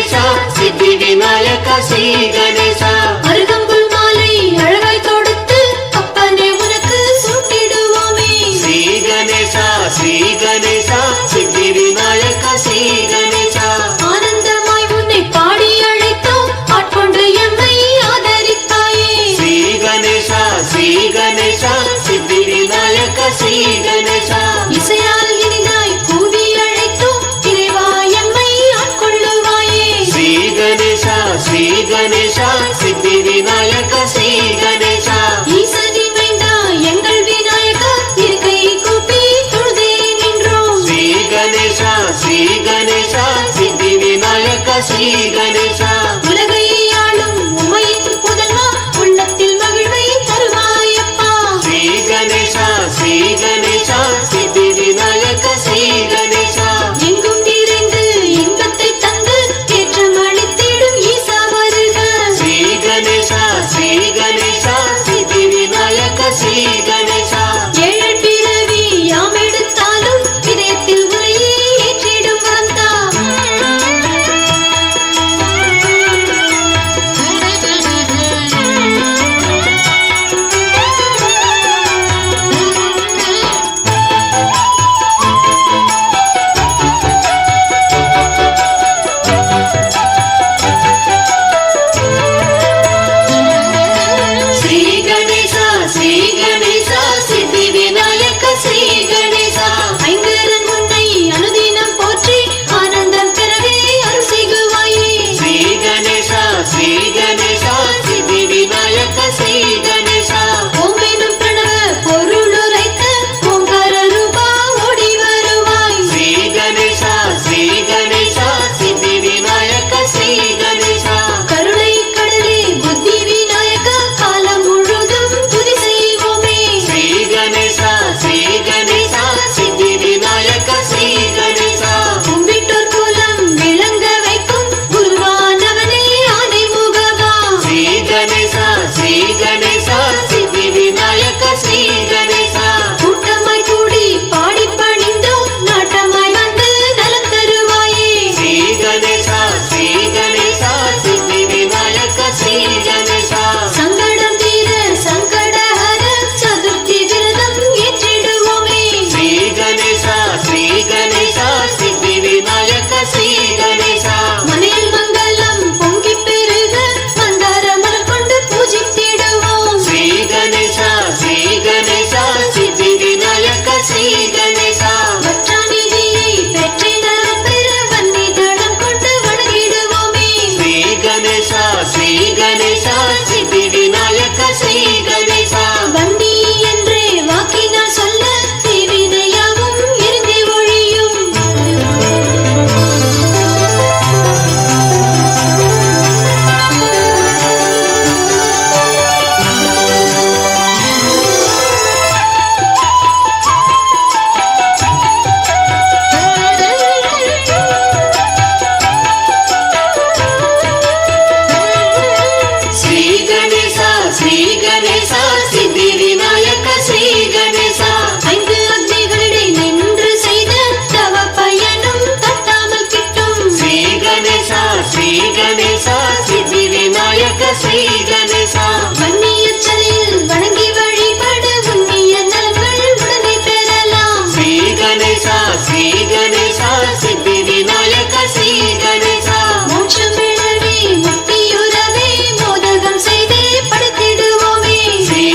கணேசா சித்தி விநாயக ஸ்ரீ கணேசா அருகம்புல் மாலை அழகாய் தொடுத்து அப்பனே உனக்கு சூட்டிடுவோமே ஸ்ரீ கணேசா சித்தி விநாயக ஸ்ரீ கணேசா ஆனந்தமாய் உன்னை பாடி அழைத்தோம் ஆட்கொண்டு எம்மை ஆதரித்தாயே ஸ்ரீ கணேசா சித்தி விநாயக ஸ்ரீ கணேசா இசையால் இனிதாய் கூவி அழைத்தோம் இறைவா எம்மை ஆட்கொள்ளுவாயே ஸ்ரீ கணேசா சித்தி விநாயக ஸ்ரீ கணேசா ஈசனி மைந்தா எங்கள் விநாயகா இருக்கை கூப்பி தொழுதே நின்றோம் ஸ்ரீ கணேசா சித்தி விநாயக ஸ்ரீ கணேசா உலகை ஆளும் உமையின் புதல்வா உள்ளத்தில் மகிழ்வை தருவாயப்பா ஸ்ரீ கணேசா சித்தி விநாயக ஸ்ரீ கணேசா எங்கும் நிறைந்து இன்பத்தை தந்து ஏற்றம் அளித்திடும் ஈசா வருக ஸ்ரீ கணேசா சித்தி விநாயக ஸ்ரீ கணேசா ஏழு பிறவி யாம் எடுத்தாலும் இதயத்தில் உரையே ஏற்றிடும் வந்தா ஸ்ரீ கணேசா சித்தி விநாயக ஸ்ரீ கணேசா ஐங்கரன் உன்னை அனுதினம் போற்றி ஆனந்தம் பெறவே அருள் செய்குவாயே ஸ்ரீ கணேசா சித்தி விநாயக ஸ்ரீ கணேசா ஓம் எனும் பிரணவ பொருளுரைத்த ஓங்கார ரூபா ஓடி வருவாய் ஸ்ரீ கணேசா சித்தி விநாயக ஸ்ரீ கணேசா கருணை கடலே புத்தி விநாயகா காலம் முழுதும் துதி செய்வோமே ஸ்ரீ கணேசா சித்தி விநாயக ஸ்ரீ கணேசா கும்பிட்டோர் குலம் விளங்க வைக்கும் குருவானவனே ஆனை முகவா ஸ்ரீ கணேசா சித்தி விநாயக ஸ்ரீ கணேசா கூட்டமாய் கூடி பாடி பணிந்தோம் நாட்டமாய் வந்து நலம் தருவாயே ஸ்ரீ கணேசா சித்தி விநாயக ஸ்ரீ கணேசா சங்கடம் தீர சங்கடஹர சதுர்த்தி விரதம் ஏற்றிடுவோமே ஸ்ரீ கணேசா சித்தி விநாயக ஸ்ரீ கணேசா மனையில் மங்களம் பொங்கி பெருக மந்தார மலர் கொண்டு பூஜித்திடுவோம் ஸ்ரீ கணேசா சித்தி விநாயக ஸ்ரீ கணேசா பற்றாநிதியை பெற்றை நலம் பெற வன்னி தடம் கொண்டு வணங்கிடுவோமே ஸ்ரீ கணேசா சித்தி விநாயக ஸ்ரீ கணேசா வன்னி என்றே வாக்கினால் சொல்ல தீவினையாவும் இருந்தே ஒழியும் ஸ்ரீ கணேசா சித்தி விநாயக ஸ்ரீ கணேசா ஐந்து அக்னிகளிடை நின்று செய்த தவ பயனும் தட்டாமல் கிட்டும் ஸ்ரீ கணேசா சித்தி விநாயக ஸ்ரீ கணேசா வன்னியச் சிலையில் வணங்கி வழிபட உன்னிய நலன்கள் உடனே பெறலாம் ஸ்ரீ கணேசா சித்தி விநாயக ஸ்ரீ கணேசா மோட்சம் பெறவே முக்தியுறவே மோதகம் செய்தே படுத்திடுவோமே ஸ்ரீ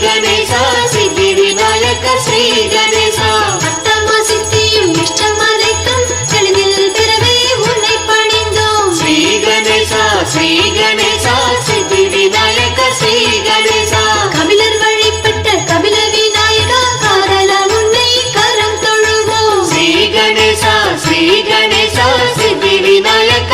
கணேசா சித்தி விநாயக ஸ்ரீ கணேசா அத்தமா சித்தியும் இஷ்டமறைக்கும் எளிதில் பெறவே உன்னை பணிந்தோம் ஸ்ரீ கணேசா சித்தி விநாயக ஸ்ரீ கணேசா கபிலர் வழிபட்ட கபில விநாயகா காரலால் உன்னை கரம் தொழுவோம் ஸ்ரீ கணேசா சித்தி விநாயக